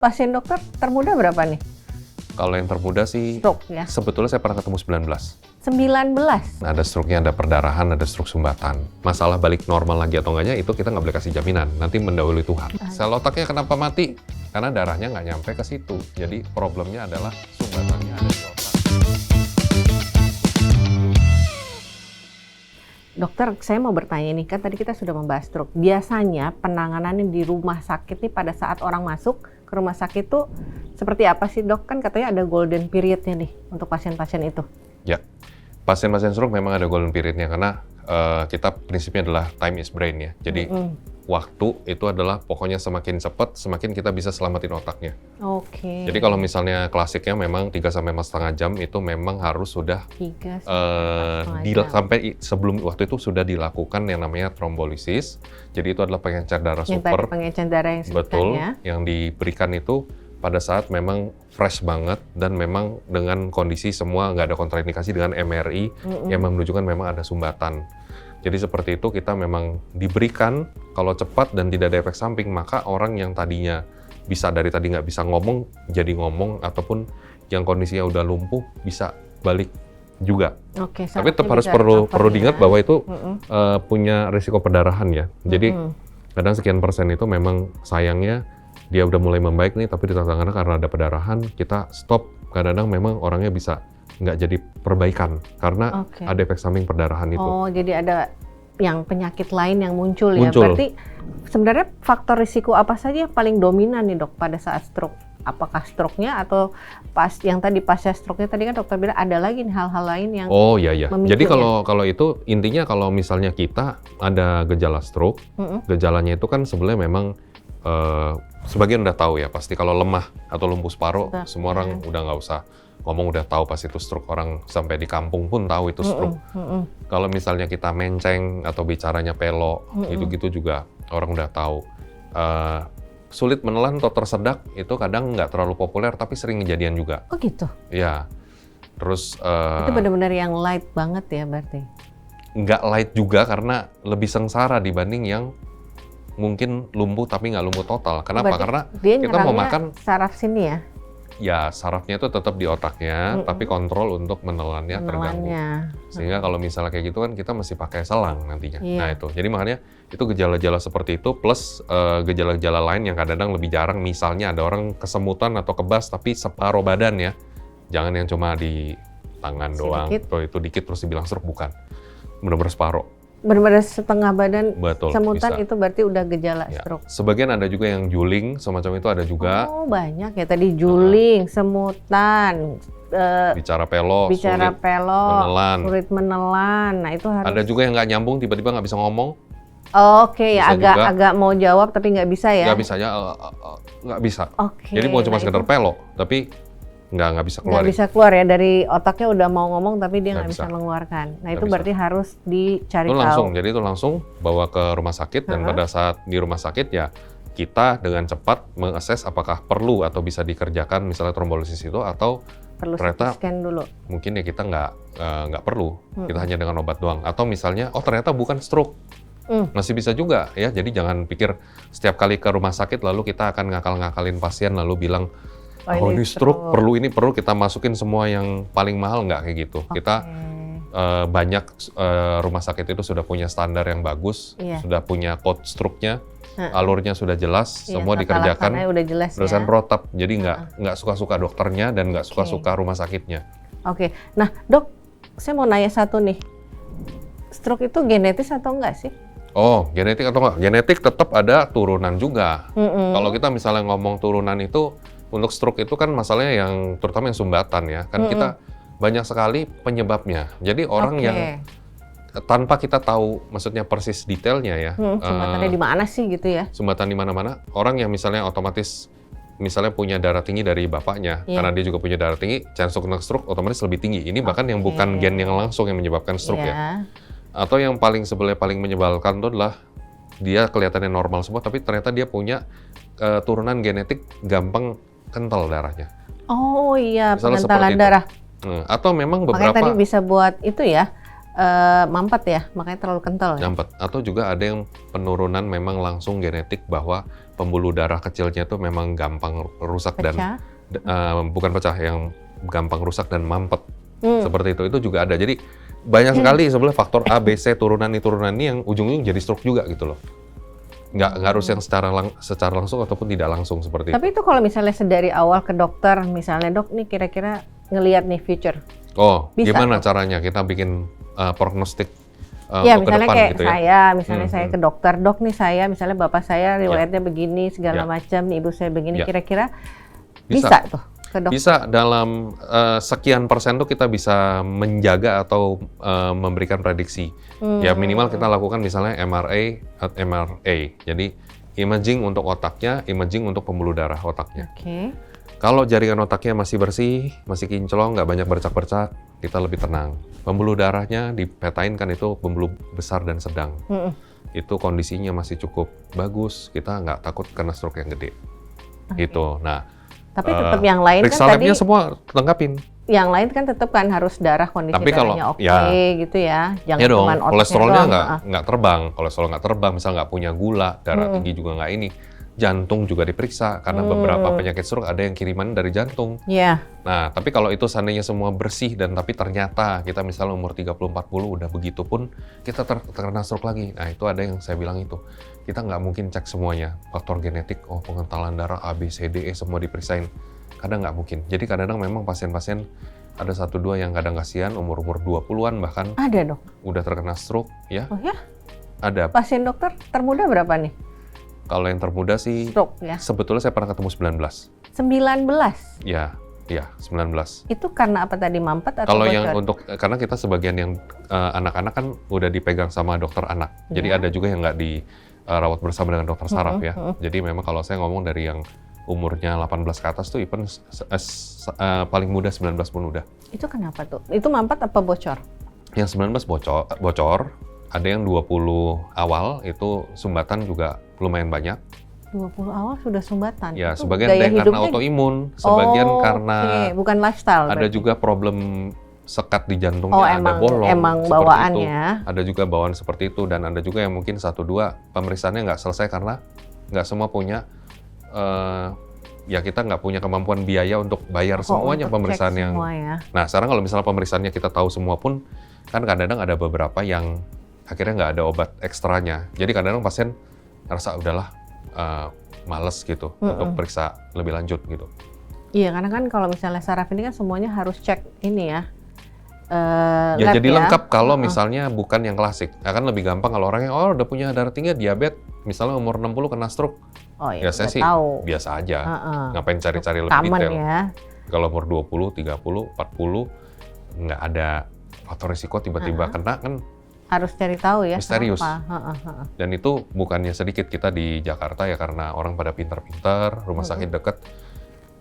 Pasien dokter termuda berapa nih? Kalau yang termuda sih, Stroke ya? sebetulnya saya pernah ketemu 19. 19? Ada stroke-nya, ada perdarahan, ada stroke sumbatan. Masalah balik normal lagi atau enggaknya, itu kita nggak boleh kasih jaminan. Nanti mendahului Tuhan. Sel otaknya kenapa mati? Karena darahnya nggak nyampe ke situ. Jadi problemnya adalah sumbatannya ada di otak. Dokter, saya mau bertanya nih, kan tadi kita sudah membahas stroke. Biasanya penanganannya di rumah sakit nih pada saat orang masuk ke rumah sakit tuh seperti apa sih dok? Kan katanya ada golden period-nya nih untuk pasien-pasien itu. Ya, pasien-pasien stroke memang ada golden period-nya karena kita prinsipnya adalah time is brain ya. Jadi waktu itu adalah pokoknya semakin cepat, semakin kita bisa selamatin otaknya. Oke. Jadi kalau misalnya klasiknya memang 3-4,5 jam itu memang harus sudah 3-4,5 jam. sampai sebelum waktu itu sudah dilakukan yang namanya trombolisis. Jadi itu adalah pengencer darah Yang super. tadi pengencer darah yang Betul, ya. yang diberikan itu pada saat memang fresh banget dan memang dengan kondisi semua nggak ada kontraindikasi dengan MRI yang menunjukkan memang ada sumbatan. Jadi seperti itu kita memang diberikan, kalau cepat dan tidak ada efek samping, maka orang yang tadinya bisa dari tadi nggak bisa ngomong, jadi ngomong, ataupun yang kondisinya udah lumpuh bisa balik juga. Oke, Tapi tetap syaratnya harus juga perlu diingat ya. bahwa itu punya risiko perdarahan ya. Jadi kadang sekian persen itu memang sayangnya dia udah mulai membaik nih, tapi di tengah-tengah karena ada perdarahan, kita stop. Kadang-kadang memang orangnya bisa nggak jadi perbaikan karena ada efek samping perdarahan itu. Oh, jadi ada yang penyakit lain yang muncul ya. Muncul. Berarti sebenarnya faktor risiko apa saja yang paling dominan nih dok pada saat stroke? Apakah stroke-nya atau pas yang tadi pasca stroke-nya tadi kan dokter bilang ada lagi nih hal-hal lain yang Oh iya. memicu Jadi ya? kalau itu intinya kalau misalnya kita ada gejala stroke, gejalanya itu kan sebenarnya memang sebagian udah tahu ya pasti kalau lemah atau lumpuh separuh, semua orang udah nggak usah ngomong udah tahu pasti itu stroke, orang sampai di kampung pun tahu itu stroke. Kalau misalnya kita menceng atau bicaranya pelok, gitu-gitu juga orang udah tahu. Sulit menelan atau tersedak itu kadang nggak terlalu populer tapi sering kejadian juga. Oh gitu? Ya, terus Itu benar-benar yang light banget ya berarti? nggak light juga karena lebih sengsara dibanding yang mungkin lumpuh tapi nggak lumpuh total. Kenapa? Berarti Karena dia kita mau nyerangnya makan, saraf sini ya? ya sarafnya itu tetap di otaknya, tapi kontrol untuk menelannya terganggu. Sehingga kalau misalnya kayak gitu kan kita mesti pakai selang nantinya. Iya. Nah itu, jadi makanya itu gejala-gejala seperti itu plus gejala-gejala lain yang kadang-kadang lebih jarang. Misalnya ada orang kesemutan atau kebas tapi separuh badan ya. Jangan yang cuma di tangan doang, atau itu dikit terus dibilang stroke, bukan. Benar-benar separuh. Benar-benar setengah badan Betul, semutan bisa. itu berarti udah gejala Ya. stroke? Sebagian ada juga yang juling, semacam itu ada juga. Oh banyak ya, tadi juling, semutan, Bicara pelok, bicara sulit pelok, menelan. sulit menelan. Nah itu harus. Ada juga yang nggak nyambung, tiba-tiba nggak bisa ngomong. Oke, ya Bisa juga. agak mau jawab tapi nggak bisa ya? Nggak bisa ya, nggak bisa. Oke. Jadi bukan cuma nah sekedar itu pelok, tapi nggak bisa keluar. nggak bisa keluar ya, dari otaknya udah mau ngomong tapi dia Nggak nggak bisa bisa. mengeluarkan. Nah Nggak itu bisa. berarti harus dicari Itu tahu. langsung, jadi itu langsung bawa ke rumah sakit dan pada saat di rumah sakit ya kita dengan cepat mengakses apakah perlu atau bisa dikerjakan misalnya trombolisis itu atau Perlu ternyata CT scan dulu. mungkin ya kita nggak perlu, kita hanya dengan obat doang. Atau misalnya, oh ternyata bukan stroke, masih bisa juga ya. Jadi jangan pikir setiap kali ke rumah sakit lalu kita akan ngakal-ngakalin pasien lalu bilang, oh ini stroke, perlu kita masukin semua yang paling mahal, nggak kayak gitu. Kita banyak rumah sakit itu sudah punya standar yang bagus, sudah punya code stroke-nya, alurnya sudah jelas, semua dikerjakan udah jelas berdasarkan ya. protap. Jadi nggak suka-suka dokternya dan nggak suka-suka rumah sakitnya. Oke, nah dok, saya mau nanya satu nih, stroke itu genetis atau enggak sih? Oh, genetik atau enggak? Genetik tetap ada turunan juga. Kalau kita misalnya ngomong turunan itu, untuk stroke itu kan masalahnya yang terutama yang sumbatan ya. Kan kita banyak sekali penyebabnya. Jadi orang yang tanpa kita tahu maksudnya persis detailnya ya. Sumbatannya di mana sih gitu ya? Sumbatan di mana-mana. Orang yang misalnya otomatis misalnya punya darah tinggi dari bapaknya, karena dia juga punya darah tinggi, chance untuk kena stroke otomatis lebih tinggi. Ini bahkan yang bukan gen yang langsung yang menyebabkan stroke ya. Atau yang paling sebenarnya paling menyebalkan itu adalah dia kelihatannya normal semua, tapi ternyata dia punya turunan genetik gampang kental darahnya. Oh iya, Misalnya pengentalan seperti itu. darah. Atau memang Makanya tadi beberapa bisa buat itu ya, mampet ya, makanya terlalu kental ya. nyampet. Atau juga ada yang penurunan memang langsung genetik bahwa pembuluh darah kecilnya itu memang gampang rusak Pecah? dan bukan pecah, yang gampang rusak dan mampet. Seperti itu juga ada. Jadi banyak sekali sebenarnya faktor A, B, C, turunan ini yang ujung-ujung jadi stroke juga gitu loh. Nggak harus yang secara langsung ataupun tidak langsung seperti itu. Tapi itu kalau misalnya sedari awal ke dokter, misalnya dok nih kira-kira ngelihat nih future. Oh, Bisa gimana tuh caranya kita bikin prognostik ya, untuk ke misalnya depan kayak gitu ya? saya ke dokter, dok nih saya, misalnya bapak saya riwayatnya begini, segala macam, nih ibu saya begini, kira-kira bisa tuh ke dokter? Bisa, dalam sekian persen tuh kita bisa menjaga atau memberikan prediksi. Ya minimal kita lakukan misalnya MRA, jadi imaging untuk otaknya, imaging untuk pembuluh darah otaknya. Oke. Kalau jaringan otaknya masih bersih, masih kinclong, nggak banyak bercak-bercak, kita lebih tenang. Pembuluh darahnya dipetain kan itu pembuluh besar dan sedang. Itu kondisinya masih cukup bagus, kita nggak takut kena stroke yang gede. Gitu. Nah, tapi tetap yang lain periksa kan tadi, labnya semua lengkapin. yang lain kan tetap kan harus darah, kondisi Tapi kalau darahnya oke gitu ya. Jangan ya dong, cuma otaknya kolesterolnya doang. nggak terbang. Kolesterol nggak terbang, misal nggak punya gula, darah tinggi juga nggak ini. Jantung juga diperiksa, karena beberapa penyakit stroke ada yang kiriman dari jantung. Iya. Nah, tapi kalau itu seandainya semua bersih dan tapi ternyata kita misalnya umur 30-40 udah begitu pun kita terkena stroke lagi. Nah, itu ada yang saya bilang itu. Kita nggak mungkin cek semuanya. Faktor genetik, pengentalan darah, A, B, C, D, E semua diperiksain. Kadang nggak mungkin. Jadi kadang-kadang memang pasien-pasien ada 1-2 yang kadang kasihan umur-umur 20-an bahkan Ada dok? udah terkena stroke ya. Oh ya? Ada. Pasien dokter termuda berapa nih? Kalau yang termuda sih Stroke ya? sebetulnya saya pernah ketemu 19. 19? Ya, 19. Itu karena apa tadi, mampet atau Kalau bocor? yang karena kita sebagian yang anak-anak kan udah dipegang sama dokter anak. Jadi ada juga yang nggak dirawat bersama dengan dokter saraf ya. Jadi memang kalau saya ngomong dari yang umurnya 18 ke atas tuh even paling muda 19 pun udah. Itu kenapa tuh? Itu mampet apa bocor? Yang 19 bocor, ada yang 20 awal itu sumbatan juga lumayan banyak. 20 awal sudah sumbatan? Ya, itu sebagian ada yang karena autoimun, sebagian karena bukan lifestyle ada berarti. juga problem sekat di jantungnya, ada bolong. Emang seperti bawaan itu. ya? Ada juga bawaan seperti itu, dan ada juga yang mungkin 1-2 pemeriksaannya nggak selesai karena nggak semua punya, ya kita nggak punya kemampuan biaya untuk bayar semuanya pemeriksaan yang. Ya? Nah, sekarang kalau misalnya pemeriksaannya kita tahu semua pun, kan kadang-kadang ada beberapa yang akhirnya nggak ada obat ekstranya. Jadi kadang-kadang pasien ngerasa udahlah males gitu untuk periksa lebih lanjut gitu. Iya, karena kan kalau misalnya saraf ini kan semuanya harus cek ini ya. Ya jadi lengkap kalau misalnya bukan yang klasik. Akan lebih gampang kalau orangnya udah punya darah tinggi, diabetes, misalnya umur 60 kena stroke. Oh iya, saya sih tahu. biasa aja. Ngapain cari-cari lebih detail. Ya. Kalau umur 20, 30, 40 nggak ada faktor risiko tiba-tiba kena kan harus cari tahu ya. Misterius. Dan itu bukannya sedikit, kita di Jakarta ya karena orang pada pintar-pintar, rumah sakit deket,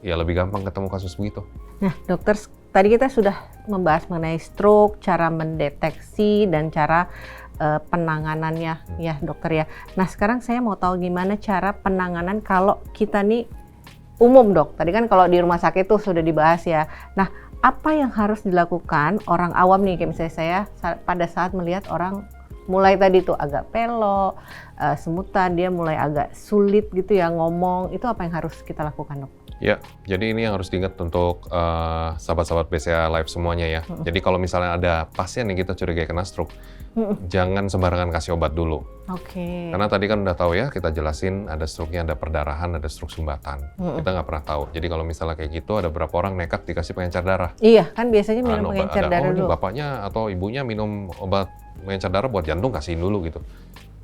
ya lebih gampang ketemu kasus begitu. Nah dokter, tadi kita sudah membahas mengenai stroke, cara mendeteksi dan cara penanganannya ya dokter ya. Nah sekarang saya mau tahu gimana cara penanganan kalau kita nih umum dok. Tadi kan kalau di rumah sakit tuh sudah dibahas ya. Nah apa yang harus dilakukan orang awam nih, kayak misalnya saya pada saat melihat orang mulai tadi tuh agak pelok, semutan, dia mulai agak sulit gitu ya ngomong, itu apa yang harus kita lakukan dok? Ya, jadi ini yang harus diingat untuk sahabat-sahabat BCA Live semuanya ya. Jadi kalau misalnya ada pasien yang kita curigai kena stroke, jangan sembarangan kasih obat dulu. Oke. Karena tadi kan udah tahu ya, kita jelasin ada stroke-nya, ada perdarahan, ada stroke sumbatan. Kita nggak pernah tahu. Jadi kalau misalnya kayak gitu, ada beberapa orang nekat dikasih pengencer darah. Iya, kan biasanya minum pengencer darah dulu. Bapaknya atau ibunya minum obat pengencer darah buat jantung, kasihin dulu gitu.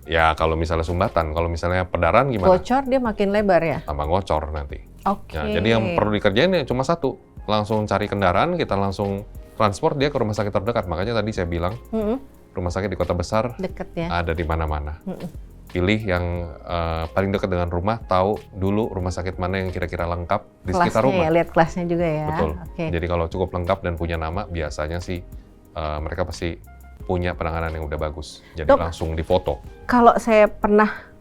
Ya kalau misalnya sumbatan, kalau misalnya perdarahan gimana? Bocor dia makin lebar ya? Tambah ngocor nanti. Oke. Nah, jadi yang perlu dikerjain ya cuma satu, langsung cari kendaraan, kita langsung transport dia ke rumah sakit terdekat. Makanya tadi saya bilang, rumah sakit di kota besar deket ya? Ada di mana-mana. Pilih yang paling dekat dengan rumah, tahu dulu rumah sakit mana yang kira-kira lengkap di sekitar rumah. Ya, lihat kelasnya juga ya? Betul. Okay. Jadi kalau cukup lengkap dan punya nama, biasanya sih mereka pasti punya penanganan yang udah bagus. Jadi Dok, langsung difoto. Kalau saya pernah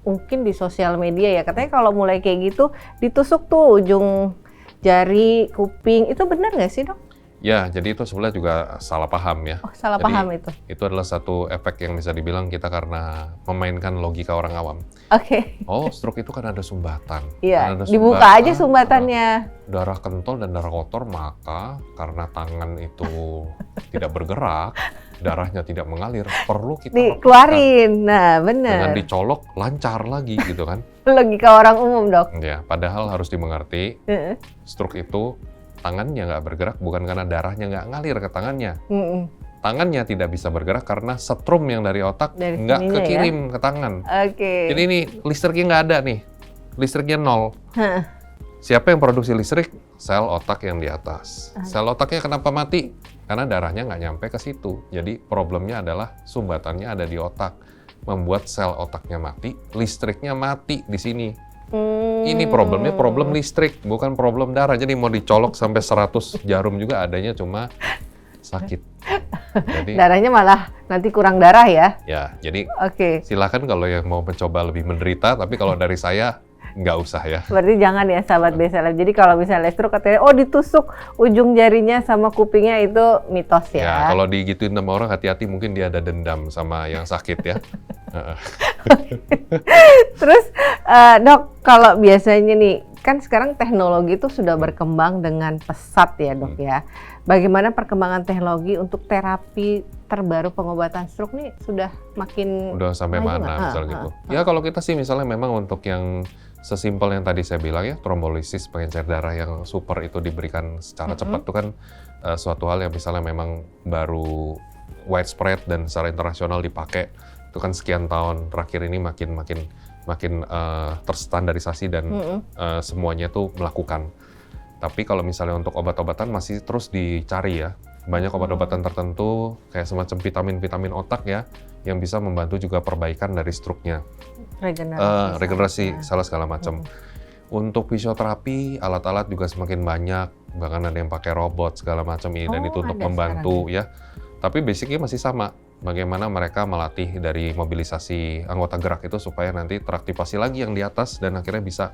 mungkin di sosial media ya, katanya kalau mulai kayak gitu ditusuk tuh ujung jari, kuping, itu benar nggak sih dok? Ya, jadi itu sebenarnya juga salah paham ya. Oh, salah Jadi, paham itu. Itu adalah satu efek yang bisa dibilang kita karena memainkan logika orang awam. Oke. Oh, stroke itu kan ada sumbatan. Iya, Kan ada dibuka sumbatan, aja sumbatannya. darah kental dan darah kotor, maka karena tangan itu tidak bergerak, darahnya tidak mengalir, perlu kita hapuskan. Dikeluarin. Nah, Dengan bener. dicolok, lancar lagi gitu kan. Logika orang umum, Dok. Ya, padahal harus dimengerti, Heeh. stroke itu tangannya nggak bergerak bukan karena darahnya nggak ngalir ke tangannya. Mm-mm. Tangannya tidak bisa bergerak karena setrum yang dari otak Dari nggak sininya kekirim ke tangan. Oke. Jadi ini listriknya nggak ada nih, listriknya nol. Hah. Siapa yang produksi listrik? Sel otak yang di atas. Sel otaknya kenapa mati? Karena darahnya nggak nyampe ke situ. Jadi problemnya adalah sumbatannya ada di otak. Membuat sel otaknya mati, listriknya mati di sini. Ini problemnya problem listrik, bukan problem darah. Jadi mau dicolok sampai 100 jarum juga adanya cuma sakit. Jadi, Darahnya malah nanti kurang darah ya. ya, jadi Oke. silakan kalau yang mau mencoba lebih menderita, tapi kalau dari saya nggak usah ya. Berarti jangan ya sahabat BSLM. Jadi kalau misalnya stroke katanya, oh ditusuk ujung jarinya sama kupingnya, itu mitos Ya, ya. kalau digituin sama orang hati-hati, mungkin dia ada dendam sama yang sakit ya. Heeh. Terus Dok, kalau biasanya nih, kan sekarang teknologi itu sudah berkembang dengan pesat ya Dok ya. Bagaimana perkembangan teknologi untuk terapi terbaru pengobatan stroke nih sudah makin Udah sampai maju mana nggak? misal gitu. Ya kalau kita sih misalnya memang untuk yang sesimpel yang tadi saya bilang ya, trombolisis, pengencer darah yang super itu diberikan secara cepat itu kan suatu hal yang misalnya memang baru widespread dan secara internasional dipakai. Itu kan sekian tahun terakhir ini makin terstandarisasi dan semuanya tuh melakukan. Tapi kalau misalnya untuk obat-obatan masih terus dicari ya. Banyak obat-obatan tertentu kayak semacam vitamin-vitamin otak ya yang bisa membantu juga perbaikan dari stroke-nya. Regenerasi salah segala macam. Untuk fisioterapi, alat-alat juga semakin banyak, bahkan ada yang pakai robot segala macam ini dan itu untuk membantu ya. Tapi basicnya masih sama. Bagaimana mereka melatih dari mobilisasi anggota gerak itu supaya nanti teraktivasi lagi yang di atas dan akhirnya bisa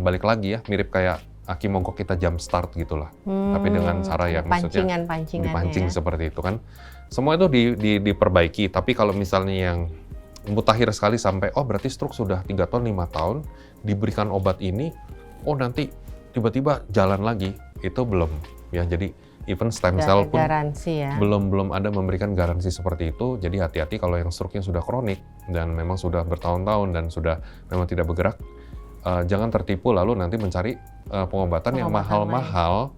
balik lagi ya, mirip kayak aki mogok kita jump start gitulah. Tapi dengan cara yang maksudnya dipancing seperti itu kan. Semua itu diperbaiki, tapi kalau misalnya yang mutakhir sekali sampai, oh berarti stroke sudah 3 tahun, 5 tahun, diberikan obat ini, oh nanti tiba-tiba jalan lagi, itu belum. Ya, jadi even stem cell pun garansi ya. belum ada memberikan garansi seperti itu. Jadi hati-hati kalau yang stroke-nya sudah kronik dan memang sudah bertahun-tahun dan sudah memang tidak bergerak, jangan tertipu lalu nanti mencari pengobatan yang mahal-mahal.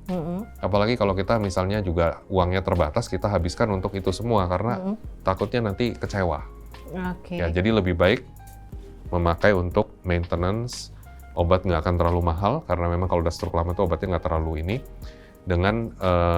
Apalagi kalau kita misalnya juga uangnya terbatas, kita habiskan untuk itu semua karena takutnya nanti kecewa. Ya, jadi lebih baik memakai untuk maintenance, obat nggak akan terlalu mahal karena memang kalau udah stroke lama itu obatnya nggak terlalu ini. Dengan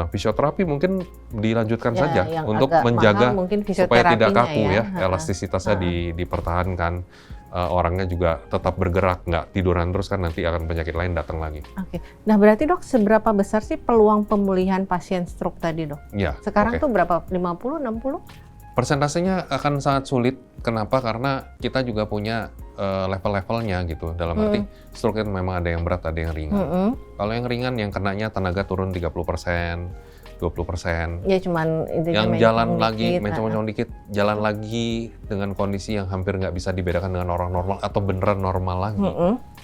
fisioterapi mungkin dilanjutkan saja untuk menjaga supaya tidak kaku ya, elastisitasnya dipertahankan. Orangnya juga tetap bergerak, nggak tiduran terus kan nanti akan penyakit lain datang lagi. Oke. Nah berarti Dok, seberapa besar sih peluang pemulihan pasien stroke tadi Dok? Ya, sekarang tuh berapa? 50, 60? Persentasenya akan sangat sulit. Kenapa? Karena kita juga punya level-levelnya gitu. Dalam arti stroke itu memang ada yang berat, ada yang ringan. Kalau yang ringan yang kenanya tenaga turun 30%, 20%. Ya cuman yang jalan lagi, mencong-mencong dikit, jalan lagi dengan kondisi yang hampir nggak bisa dibedakan dengan orang normal atau beneran normal lagi.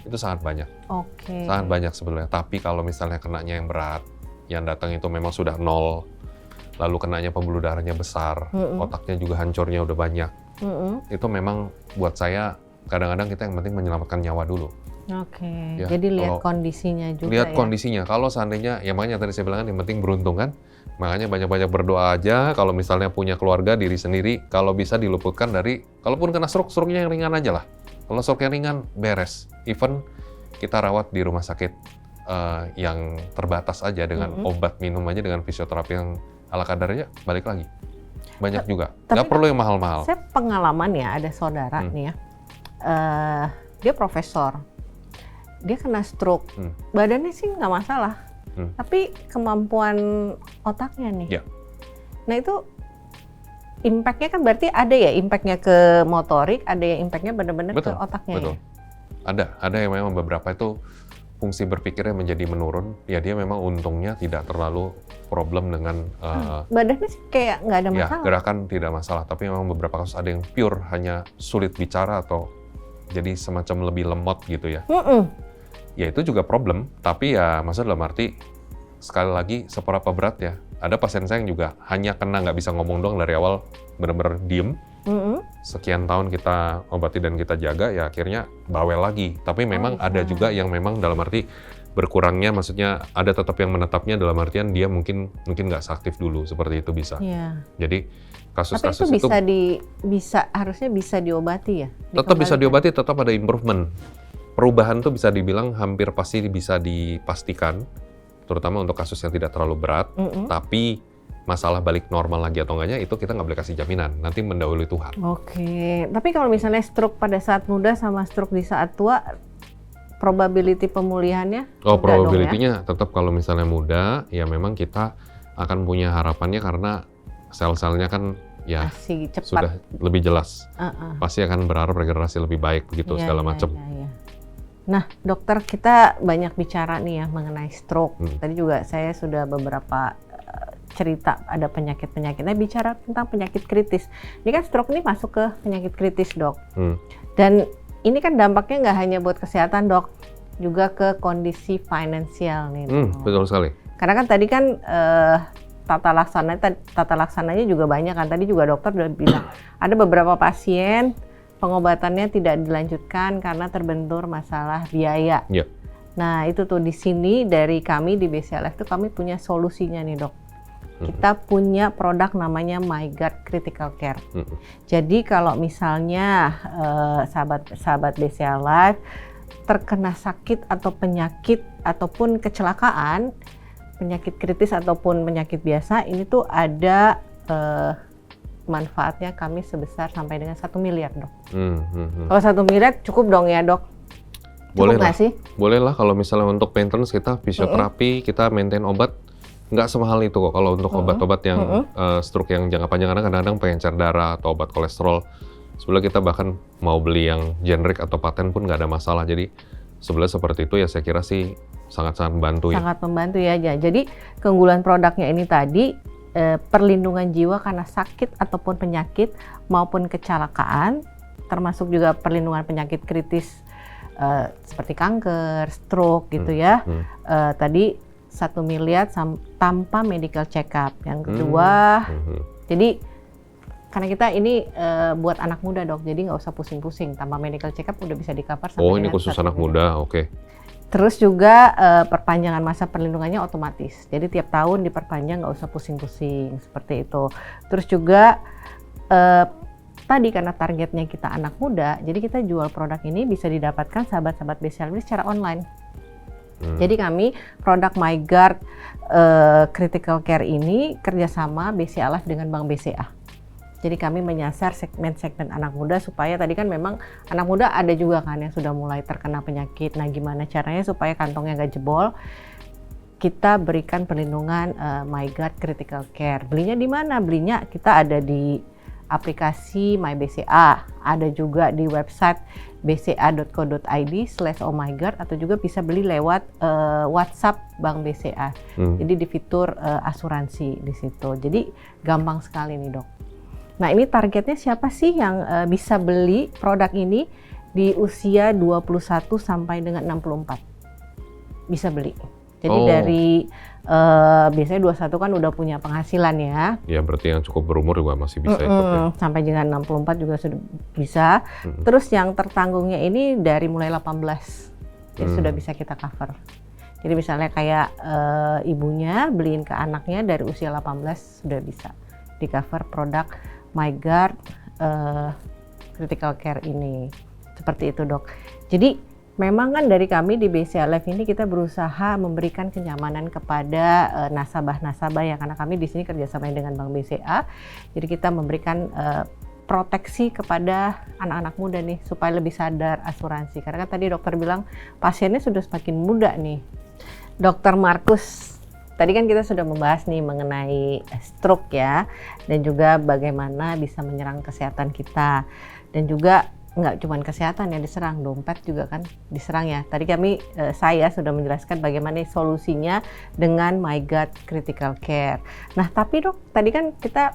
Itu sangat banyak. Sangat banyak sebenarnya. Tapi kalau misalnya kenanya yang berat, yang datang itu memang sudah 0, lalu kenanya pembuluh darahnya besar, otaknya juga hancurnya udah banyak. Itu memang buat saya kadang-kadang kita yang penting menyelamatkan nyawa dulu. Ya, jadi lihat kondisinya juga. Lihat kondisinya. Kalau seandainya, ya makanya tadi saya bilang kan yang penting beruntung kan. Makanya banyak-banyak berdoa aja. Kalau misalnya punya keluarga, diri sendiri, kalau bisa diluputkan dari, kalaupun kena stroke-nya yang ringan aja lah. Kalau stroke yang ringan, beres. Even kita rawat di rumah sakit yang terbatas aja dengan obat minum aja, dengan fisioterapi yang ala kadarnya, balik lagi. Banyak juga. Nggak perlu yang mahal-mahal. Saya pengalaman ya, ada saudara nih ya. Dia profesor. Dia kena stroke. Badannya sih nggak masalah. Tapi kemampuan otaknya nih. Nah itu impact-nya kan berarti ada ya, impact-nya ke motorik, ada yang impact-nya benar-benar ke otaknya. Betul. Ya? Ada yang memang beberapa itu fungsi berpikirnya menjadi menurun, ya dia memang untungnya tidak terlalu problem dengan badannya sih kayak nggak ada masalah. Ya, gerakan tidak masalah, tapi memang beberapa kasus ada yang pure hanya sulit bicara atau jadi semacam lebih lemot gitu ya. Ya itu juga problem, tapi ya maksudnya dalam arti sekali lagi seberapa berat ya. Ada pasien saya yang juga hanya kena nggak bisa ngomong doang dari awal, benar-benar diem. Sekian tahun kita obati dan kita jaga, ya akhirnya bawel lagi. Tapi memang ada juga yang memang dalam arti berkurangnya, maksudnya ada tetap yang menetapnya dalam artian dia mungkin nggak seaktif dulu, seperti itu bisa. Jadi kasus-kasus itu harusnya bisa diobati ya? Tetap bisa diobati, tetap ada improvement. Perubahan tuh bisa dibilang hampir pasti bisa dipastikan, terutama untuk kasus yang tidak terlalu berat, tapi masalah balik normal lagi atau enggaknya itu kita nggak boleh kasih jaminan, nanti mendahului Tuhan. Oke, tapi kalau misalnya stroke pada saat muda sama stroke di saat tua, probability pemulihannya? Probability-nya tetap kalau misalnya muda, ya memang kita akan punya harapannya karena sel-selnya kan ya sudah lebih jelas. Pasti akan berharap regenerasi lebih baik begitu segala macam. Nah, dokter, kita banyak bicara nih ya mengenai stroke. Tadi juga saya sudah beberapa cerita ada penyakit-penyakitnya, bicara tentang penyakit kritis. Ini kan stroke ini masuk ke penyakit kritis, dok. Dan ini kan dampaknya nggak hanya buat kesehatan, dok, juga ke kondisi finansial nih. Betul sekali. Karena kan tadi kan tata laksananya juga banyak kan. Tadi juga dokter udah bilang ada beberapa pasien pengobatannya tidak dilanjutkan karena terbentur masalah biaya. Nah itu tuh di sini dari kami di BCLF tuh kami punya solusinya nih, dok. Kita punya produk namanya MyGuard Critical Care. Jadi kalau misalnya sahabat BCA Life terkena sakit atau penyakit ataupun kecelakaan, penyakit kritis ataupun penyakit biasa, ini tuh ada manfaatnya kami sebesar sampai dengan 1 miliar, dok. Kalau 1 miliar cukup dong ya, dok? Boleh lah sih? Boleh lah kalau misalnya untuk maintenance kita, fisioterapi, kita maintain obat. Nggak semahal itu kok kalau untuk obat-obat yang stroke yang jangka panjang, karena kadang-kadang pengencer darah atau obat kolesterol. Sebenarnya kita bahkan mau beli yang generik atau paten pun nggak ada masalah. Jadi sebenarnya seperti itu ya, saya kira sih sangat-sangat membantu ya. Sangat membantu ya. Jadi keunggulan produknya ini tadi perlindungan jiwa karena sakit ataupun penyakit maupun kecelakaan, termasuk juga perlindungan penyakit kritis seperti kanker, stroke gitu ya. Tadi 1 miliar tanpa medical check up. Yang kedua, jadi karena kita ini buat anak muda, dok, jadi nggak usah pusing-pusing, tanpa medical check up udah bisa di-cover. Ini khusus anak muda, oke. Terus juga perpanjangan masa perlindungannya otomatis, jadi tiap tahun diperpanjang, nggak usah pusing-pusing, seperti itu. Terus juga tadi karena targetnya kita anak muda, jadi kita jual produk ini bisa didapatkan sahabat-sahabat BCA secara online. Jadi kami produk MyGuard Critical Care ini kerjasama BCA Life dengan Bank BCA. Jadi kami menyasar segmen-segmen anak muda supaya tadi kan memang anak muda ada juga kan yang sudah mulai terkena penyakit. Nah gimana caranya supaya kantongnya nggak jebol? Kita berikan perlindungan MyGuard Critical Care. Belinya di mana? Belinya kita ada di aplikasi MyBCA, ada juga di website bca.co.id/ohmyguard, atau juga bisa beli lewat WhatsApp Bank BCA. Jadi di fitur asuransi di situ. Jadi gampang sekali nih, dok. Nah ini targetnya siapa sih yang bisa beli produk ini di usia 21 sampai dengan 64? Bisa beli. Jadi dari biasanya 21 kan udah punya penghasilan ya. Ya berarti yang cukup berumur juga masih bisa ikut ya. Sampai dengan 64 juga sudah bisa. Terus yang tertanggungnya ini dari mulai 18 ya sudah bisa kita cover. Jadi misalnya kayak ibunya beliin ke anaknya dari usia 18 sudah bisa di cover produk MyGuard Critical Care ini. Seperti itu, dok. Jadi memang kan dari kami di BCA Life ini kita berusaha memberikan kenyamanan kepada nasabah-nasabah ya, karena kami di sini kerjasama dengan Bank BCA. Jadi kita memberikan proteksi kepada anak-anak muda nih supaya lebih sadar asuransi. Karena kan tadi dokter bilang pasiennya sudah semakin muda nih. Dokter Markus, tadi kan kita sudah membahas nih mengenai stroke ya, dan juga bagaimana bisa menyerang kesehatan kita, dan juga nggak cuma kesehatan yang diserang, dompet juga kan diserang ya. Tadi saya sudah menjelaskan bagaimana solusinya dengan MyGuard Critical Care. Nah, tapi dok, tadi kan kita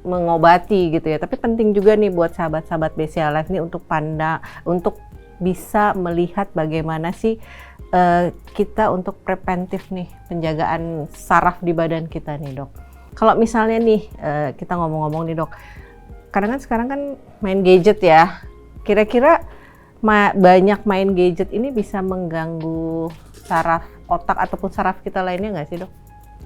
mengobati gitu ya, tapi penting juga nih buat sahabat-sahabat BCA Life nih untuk bisa melihat bagaimana sih kita untuk preventif nih penjagaan saraf di badan kita nih dok. Kalau misalnya nih kita ngomong-ngomong nih dok, kadang kan sekarang kan main gadget ya. Kira-kira banyak main gadget ini bisa mengganggu saraf otak ataupun saraf kita lainnya nggak sih dok?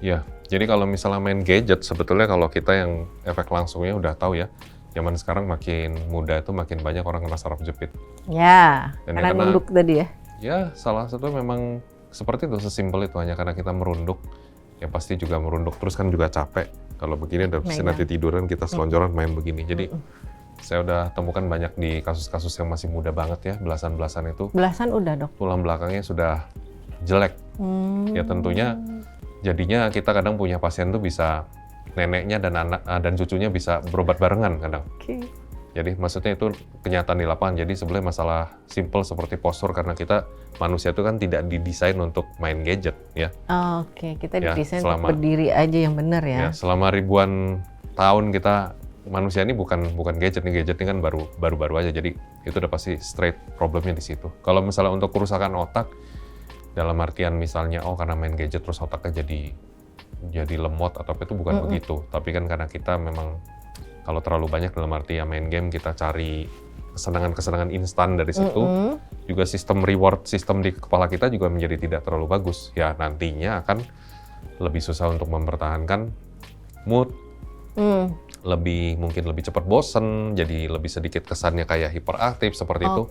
Ya, jadi kalau misalnya main gadget, sebetulnya kalau kita yang efek langsungnya udah tahu ya, zaman sekarang makin muda itu makin banyak orang kena saraf jepit. Ya, karena nunduk tadi ya? Ya, salah satu memang seperti itu, sesimpel itu, hanya karena kita merunduk, ya pasti juga merunduk, terus kan juga capek. Kalau begini, nanti tiduran kita selonjoran main begini. Jadi saya udah temukan banyak di kasus-kasus yang masih muda banget ya, belasan-belasan itu. Belasan udah dok? Tulang belakangnya sudah jelek. Ya tentunya jadinya kita kadang punya pasien tuh bisa neneknya dan anak dan cucunya bisa berobat barengan kadang. Jadi maksudnya itu kenyataan di lapangan. Jadi sebenarnya masalah simple seperti postur karena kita manusia itu kan tidak didesain untuk main gadget ya. Oke, kita didesain untuk berdiri aja yang benar ya. Selama ribuan tahun kita manusia ini bukan gadget nih, gadget ini kan baru aja. Jadi itu udah pasti straight problemnya di situ. Kalau misalnya untuk kerusakan otak dalam artian misalnya karena main gadget terus otaknya jadi lemot atau apa itu bukan begitu. Tapi kan karena kita memang kalau terlalu banyak dalam arti ya main game kita cari kesenangan-kesenangan instan dari situ. Juga sistem reward sistem di kepala kita juga menjadi tidak terlalu bagus. Ya nantinya akan lebih susah untuk mempertahankan mood. Mungkin lebih cepat bosen, jadi lebih sedikit kesannya kayak hiperaktif seperti itu.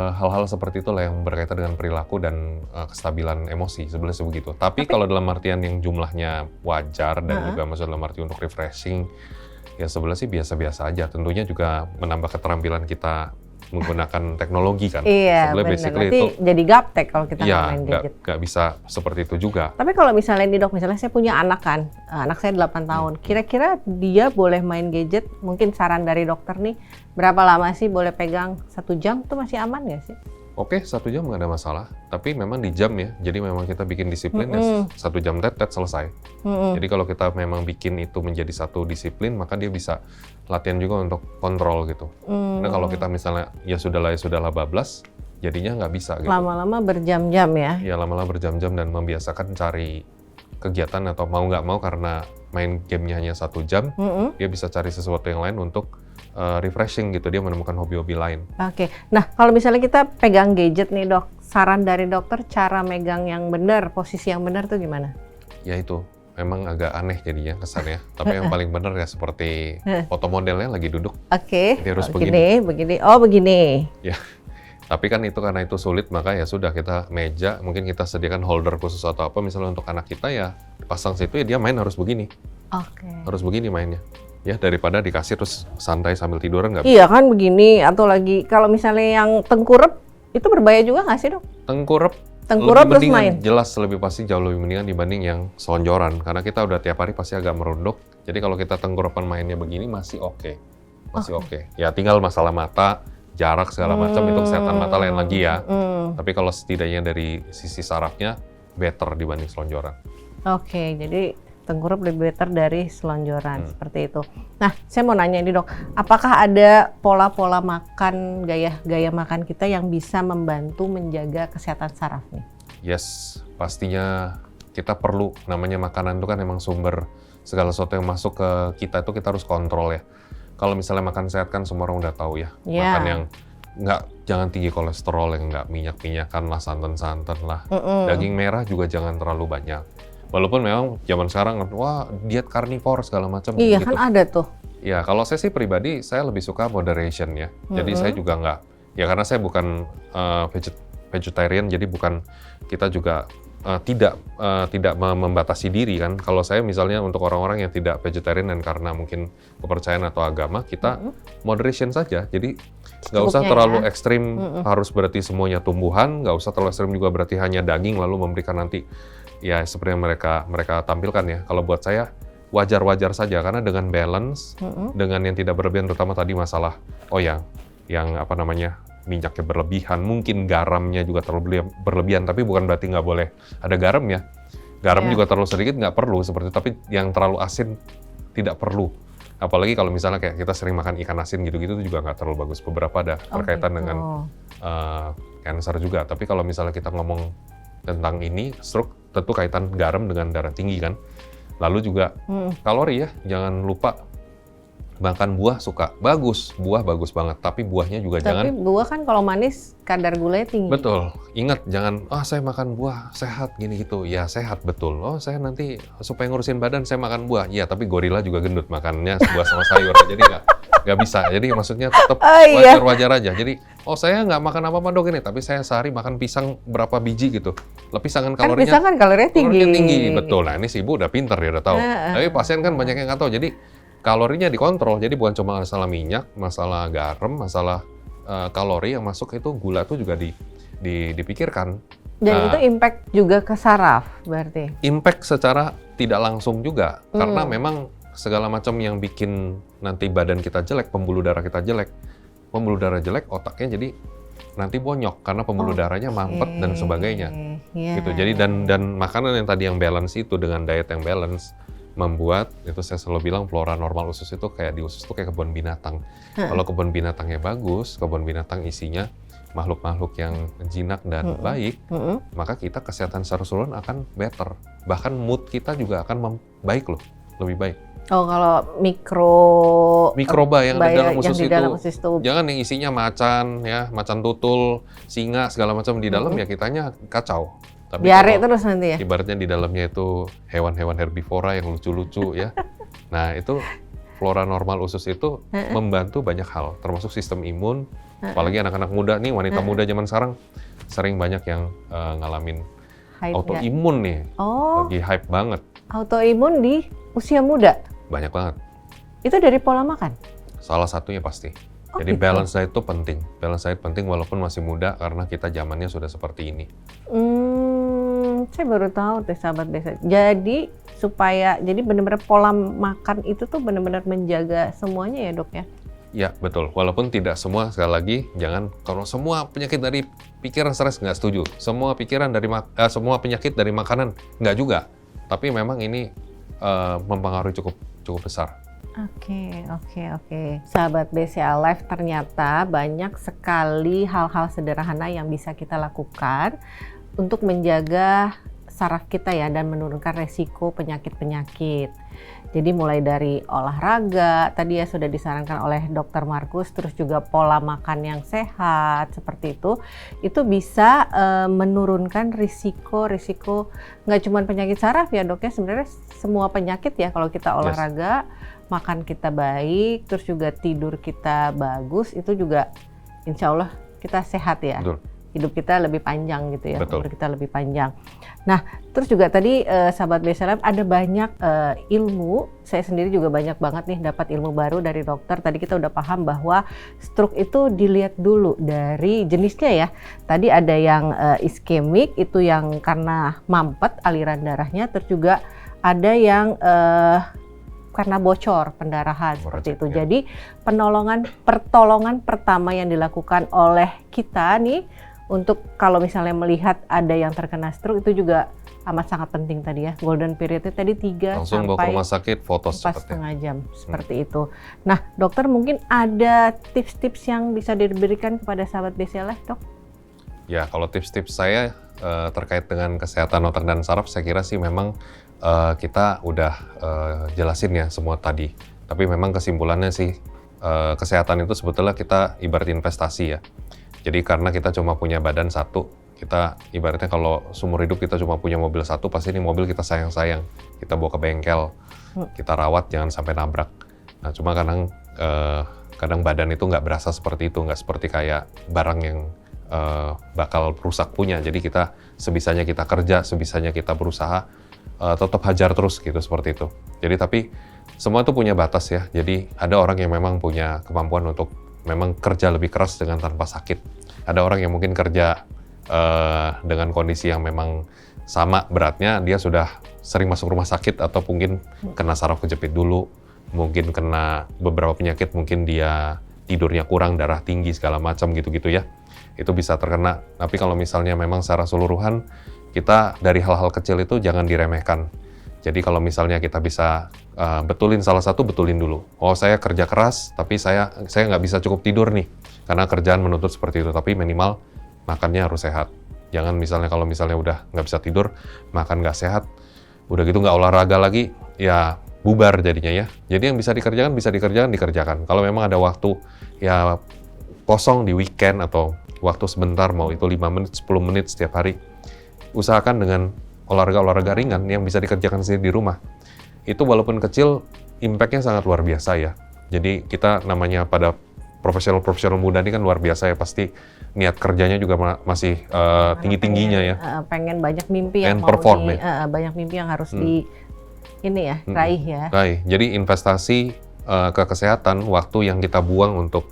Hal-hal seperti itulah yang berkaitan dengan perilaku dan kestabilan emosi sebenarnya begitu. Tapi kalau dalam artian yang jumlahnya wajar dan juga maksud dalam arti untuk refreshing, ya sebenarnya sih biasa-biasa aja. Tentunya juga menambah keterampilan kita menggunakan teknologi kan. Iya, benar. Nanti jadi gaptek kalau kita main gadget. Nggak bisa seperti itu juga. Tapi kalau misalnya nih dok, misalnya saya punya anak kan, anak saya 8 tahun. Kira-kira dia boleh main gadget, mungkin saran dari dokter nih, berapa lama sih boleh pegang? 1 jam tuh masih aman nggak sih? Oke, 1 jam nggak ada masalah. Tapi memang di jam ya, jadi memang kita bikin disiplin ya 1 jam selesai. Jadi kalau kita memang bikin itu menjadi satu disiplin, maka dia bisa latihan juga untuk kontrol gitu. Nah kalau kita misalnya ya sudahlah bablas, jadinya nggak bisa gitu. Lama-lama berjam-jam ya? Ya lama-lama berjam-jam dan membiasakan cari kegiatan atau mau nggak mau karena main gamenya hanya 1 jam, dia bisa cari sesuatu yang lain untuk refreshing gitu, dia menemukan hobi-hobi lain. Oke, nah kalau misalnya kita pegang gadget nih dok, saran dari dokter cara megang yang benar, posisi yang benar tuh gimana? Ya itu, memang agak aneh jadinya kesannya, tapi yang paling benar ya seperti foto modelnya lagi duduk. Oke, jadi harus begini. Oh begini. Ya, tapi kan itu karena itu sulit, maka ya sudah kita meja, mungkin kita sediakan holder khusus atau apa, misalnya untuk anak kita ya pasang situ ya dia main harus begini. Harus begini mainnya. Ya daripada dikasih terus santai sambil tiduran nggak bisa. Iya kan begini, atau lagi kalau misalnya yang tengkurap itu berbahaya juga nggak sih dok? Tengkurap terus main? Jelas lebih pasti jauh lebih mendingan dibanding yang selonjoran. Karena kita udah tiap hari pasti agak merunduk. Jadi kalau kita tengkurapan mainnya begini masih oke. Oke. Ya tinggal masalah mata, jarak segala macam itu kesehatan mata lain lagi ya. Tapi kalau setidaknya dari sisi sarafnya better dibanding selonjoran. Oke, jadi tengkurap lebih better dari selonjoran seperti itu. Nah, saya mau nanya ini dok, apakah ada pola-pola makan, gaya makan kita yang bisa membantu menjaga kesehatan saraf nih? Yes, pastinya kita perlu, namanya makanan itu kan emang sumber segala sesuatu yang masuk ke kita itu kita harus kontrol ya. Kalau misalnya makan sehat kan semua orang udah tahu ya, makan yang jangan tinggi kolesterol, yang nggak minyak-minyakan lah, santan-santan lah, daging merah juga jangan terlalu banyak. Walaupun memang zaman sekarang, wah diet karnivor segala macam. Iya gitu. Kan ada tuh. Ya kalau saya sih pribadi, saya lebih suka moderation ya. Jadi saya juga nggak, ya karena saya bukan vegetarian, jadi bukan kita juga tidak membatasi diri kan. Kalau saya misalnya untuk orang-orang yang tidak vegetarian dan karena mungkin kepercayaan atau agama, kita moderation saja. Jadi nggak usah terlalu ekstrim, harus berarti semuanya tumbuhan, nggak usah terlalu ekstrim juga berarti hanya daging lalu memberikan nanti ya seperti yang mereka tampilkan ya. Kalau buat saya wajar-wajar saja karena dengan balance, dengan yang tidak berlebihan terutama tadi masalah yang apa namanya, minyaknya berlebihan, mungkin garamnya juga terlalu berlebihan, tapi bukan berarti nggak boleh ada garam ya. Garam juga terlalu sedikit nggak perlu seperti itu, tapi yang terlalu asin tidak perlu. Apalagi kalau misalnya kayak kita sering makan ikan asin gitu-gitu itu juga nggak terlalu bagus. Beberapa ada berkaitan dengan cancer juga. Tapi kalau misalnya kita ngomong tentang ini, stroke, tentu kaitan garam dengan darah tinggi kan. Lalu juga kalori ya, jangan lupa makan buah suka. Bagus, buah bagus banget. Tapi buahnya juga jangan. Tapi buah kan kalau manis kadar gulanya tinggi. Betul. Ingat jangan, saya makan buah sehat gini gitu. Ya sehat betul. Saya nanti supaya ngurusin badan saya makan buah. Iya, tapi gorila juga gendut makannya buah sama sayur. Jadi nggak bisa. Jadi maksudnya tetap wajar-wajar aja. Jadi saya nggak makan apa-apa dok ini, tapi saya sehari makan pisang berapa biji gitu. Pisang kan kalorinya. Pisang kan kalorinya tinggi. Betul. Nah ini si ibu udah pinter ya, udah tahu. Tapi pasien kan banyak yang nggak tahu. Jadi kalorinya dikontrol, jadi bukan cuma masalah minyak, masalah garam, masalah kalori yang masuk, itu gula itu juga dipikirkan. Dan itu impact juga ke saraf berarti? Impact secara tidak langsung juga, karena memang segala macam yang bikin nanti badan kita jelek, pembuluh darah kita jelek, pembuluh darah jelek, otaknya jadi nanti bonyok, karena pembuluh darahnya mampet dan sebagainya. Gitu. Jadi dan makanan yang tadi yang balance itu dengan diet yang balance, membuat, itu saya selalu bilang flora normal usus itu kayak di usus itu kayak kebun binatang. Kalau kebun binatangnya bagus, kebun binatang isinya makhluk-makhluk yang jinak dan baik, maka kita kesehatan secara keseluruhan akan better. Bahkan mood kita juga akan baik loh, lebih baik. Kalau mikroba yang di dalam usus itu, jangan yang isinya macan ya, macan tutul, singa segala macam di dalam ya kitanya kacau. Tapi diare terus nanti ya? Ibaratnya di dalamnya itu hewan-hewan herbivora yang lucu-lucu ya. Nah itu flora normal usus itu membantu banyak hal, termasuk sistem imun. Apalagi anak-anak muda nih, wanita muda zaman sekarang sering banyak yang ngalamin autoimun nih. Lagi hype banget. Autoimun di usia muda? Banyak banget. Itu dari pola makan? Salah satunya pasti. Jadi gitu. Balance diet itu penting. Balance diet penting walaupun masih muda karena kita zamannya sudah seperti ini. Saya baru tahu deh sahabat desa. Jadi jadi benar-benar pola makan itu tuh benar-benar menjaga semuanya ya dok ya? Ya betul. Walaupun tidak semua, sekali lagi jangan kalau semua penyakit dari pikiran stres nggak setuju. Semua penyakit dari makanan nggak juga. Tapi memang ini mempengaruhi cukup besar. Oke. Sahabat BCA Live, ternyata banyak sekali hal-hal sederhana yang bisa kita lakukan untuk menjaga saraf kita ya dan menurunkan resiko penyakit-penyakit. Jadi mulai dari olahraga, tadi ya sudah disarankan oleh Dr. Markus, terus juga pola makan yang sehat seperti itu bisa menurunkan risiko nggak cuma penyakit saraf ya dok ya, sebenarnya semua penyakit ya kalau kita olahraga, makan kita baik, terus juga tidur kita bagus, itu juga insya Allah kita sehat ya. Betul. Hidup kita lebih panjang gitu ya, umur kita lebih panjang. Nah, terus juga tadi sahabat BCA Live ada banyak ilmu, saya sendiri juga banyak banget nih dapat ilmu baru dari dokter. Tadi kita udah paham bahwa stroke itu dilihat dulu dari jenisnya ya. Tadi ada yang iskemik, itu yang karena mampet aliran darahnya, terus juga ada yang karena bocor pendarahan seperti itu. Jadi pertolongan pertama yang dilakukan oleh kita nih untuk kalau misalnya melihat ada yang terkena stroke itu juga amat sangat penting tadi ya. Golden periodnya tadi 3 langsung bawa ke rumah sakit, foto 4,5 jam seperti itu. Nah, dokter mungkin ada tips-tips yang bisa diberikan kepada sahabat BCA Live, dok? Ya, kalau tips-tips saya terkait dengan kesehatan otak dan saraf, saya kira sih memang kita udah jelasin ya semua tadi. Tapi memang kesimpulannya sih kesehatan itu sebetulnya kita ibarat investasi ya. Jadi karena kita cuma punya badan satu, kita ibaratnya kalau seumur hidup kita cuma punya mobil satu, pasti ini mobil kita sayang-sayang. Kita bawa ke bengkel, kita rawat jangan sampai nabrak. Nah cuma kadang badan itu nggak berasa seperti itu, nggak seperti kayak barang yang bakal rusak punya. Jadi kita sebisanya kita kerja, sebisanya kita berusaha, tetap hajar terus gitu seperti itu. Jadi tapi semua itu punya batas ya. Jadi ada orang yang memang punya kemampuan untuk memang kerja lebih keras dengan tanpa sakit. Ada orang yang mungkin kerja dengan kondisi yang memang sama beratnya, dia sudah sering masuk rumah sakit atau mungkin kena saraf kejepit dulu, mungkin kena beberapa penyakit, mungkin dia TB tidurnya kurang, darah tinggi segala macam gitu-gitu ya. Itu bisa terkena. Tapi kalau misalnya memang secara keseluruhan, kita dari hal-hal kecil itu jangan diremehkan. Jadi kalau misalnya kita bisa betulin salah satu, betulin dulu. Oh, saya kerja keras, tapi saya nggak bisa cukup tidur nih, karena kerjaan menuntut seperti itu. Tapi minimal makannya harus sehat. Jangan misalnya kalau misalnya udah nggak bisa tidur, makan nggak sehat, udah gitu nggak olahraga lagi, ya bubar jadinya ya. Jadi yang bisa dikerjakan. Kalau memang ada waktu ya kosong di weekend atau waktu sebentar, mau itu 5 menit, 10 menit setiap hari, usahakan dengan olahraga ringan yang bisa dikerjakan sendiri di rumah. Itu walaupun kecil, impact-nya sangat luar biasa ya. Jadi kita namanya pada profesional muda ini kan luar biasa ya, pasti niat kerjanya juga masih tinggi-tingginya ya. Pengen banyak mimpi yang banyak mimpi yang harus raih ya. Raih. Jadi investasi ke kesehatan, waktu yang kita buang untuk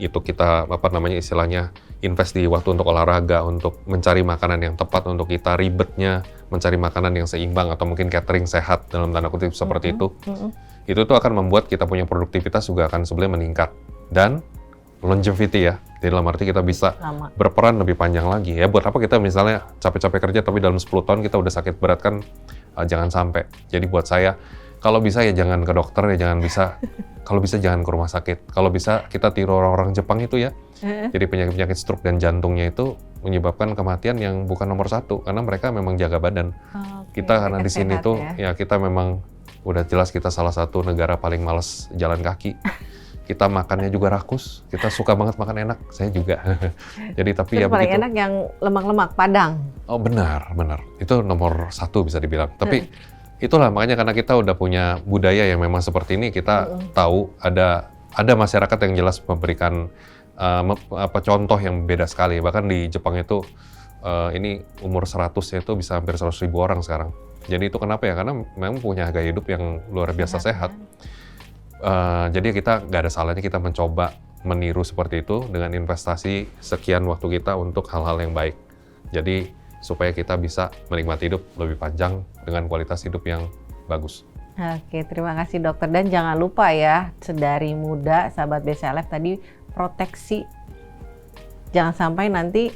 itu kita istilahnya invest di waktu untuk olahraga, untuk mencari makanan yang tepat untuk kita, ribetnya mencari makanan yang seimbang atau mungkin catering sehat dalam tanda kutip seperti itu. Itu tuh akan membuat kita punya produktivitas juga akan sebenarnya meningkat, dan longevity ya, dalam arti kita bisa berperan lebih panjang lagi ya. Buat apa kita misalnya capek-capek kerja tapi dalam 10 tahun kita udah sakit berat kan, jangan sampai. Jadi buat saya, kalau bisa ya jangan ke dokter ya, kalau bisa jangan ke rumah sakit. Kalau bisa kita tiru orang-orang Jepang itu ya. Jadi penyakit-penyakit stroke dan jantungnya itu menyebabkan kematian yang bukan nomor 1, karena mereka memang jaga badan. Kita karena di sini tuh ya kita memang udah jelas kita salah satu negara paling males jalan kaki. Kita makannya juga rakus, kita suka banget makan enak, saya juga. Jadi tapi ya paling begitu. Enak yang lemak-lemak, Padang. Oh benar. Itu nomor 1 bisa dibilang. Tapi itulah makanya karena kita udah punya budaya yang memang seperti ini, kita tahu ada masyarakat yang jelas memberikan contoh yang beda sekali. Bahkan di Jepang itu ini umur 100 itu bisa hampir 100.000 orang sekarang. Jadi itu kenapa ya? Karena memang punya gaya hidup yang luar biasa sehat. Jadi kita nggak ada salahnya kita mencoba meniru seperti itu dengan investasi sekian waktu kita untuk hal-hal yang baik. Jadi supaya kita bisa menikmati hidup lebih panjang dengan kualitas hidup yang bagus. Oke, terima kasih dokter. Dan jangan lupa ya, sedari muda sahabat BCLF tadi proteksi. Jangan sampai nanti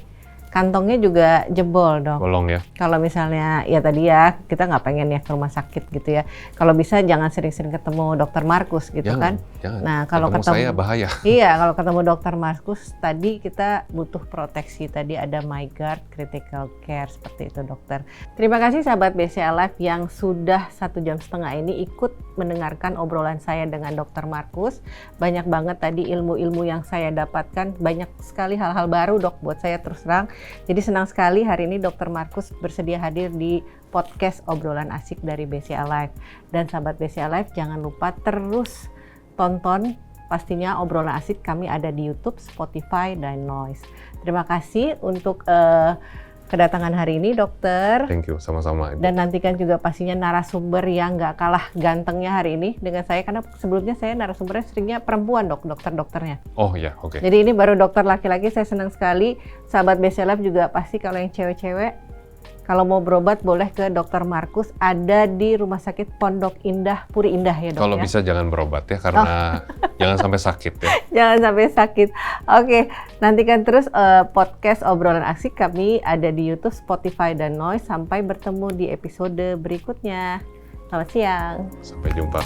kantongnya juga jebol dok. Bolong ya. Kalau misalnya ya tadi ya kita nggak pengen ya ke rumah sakit gitu ya. Kalau bisa jangan sering-sering ketemu dokter Markus gitu kan. Jangan. Nah kalau ketemu saya bahaya. Iya kalau ketemu dokter Markus tadi kita butuh proteksi. Tadi ada MyGuard Critical Care seperti itu dokter. Terima kasih sahabat BCLF yang sudah 1,5 jam ini ikut mendengarkan obrolan saya dengan dokter Markus. Banyak banget tadi ilmu-ilmu yang saya dapatkan. Banyak sekali hal-hal baru dok buat saya terus terang. Jadi senang sekali hari ini Dr. Markus bersedia hadir di podcast Obrolan Asik dari BCLF. Dan sahabat BCLF jangan lupa terus tonton pastinya Obrolan Asik kami ada di YouTube, Spotify, dan Noise. Terima kasih untuk kedatangan hari ini dokter. Thank you, sama-sama Ibu. Dan nantikan juga pastinya narasumber yang gak kalah gantengnya hari ini dengan saya, karena sebelumnya saya narasumbernya seringnya perempuan dokter-dokternya. Oh ya, oke. Jadi ini baru dokter laki-laki, saya senang sekali. Sahabat BCLF juga pasti kalau yang cewek-cewek, kalau mau berobat boleh ke Dr. Markus, ada di Rumah Sakit Pondok Indah, Puri Indah ya dok. Kalau bisa jangan berobat ya, karena jangan sampai sakit ya. Jangan sampai sakit. Oke, nantikan terus podcast Obrolan Asik kami ada di YouTube, Spotify, dan Noise. Sampai bertemu di episode berikutnya. Selamat siang. Sampai jumpa.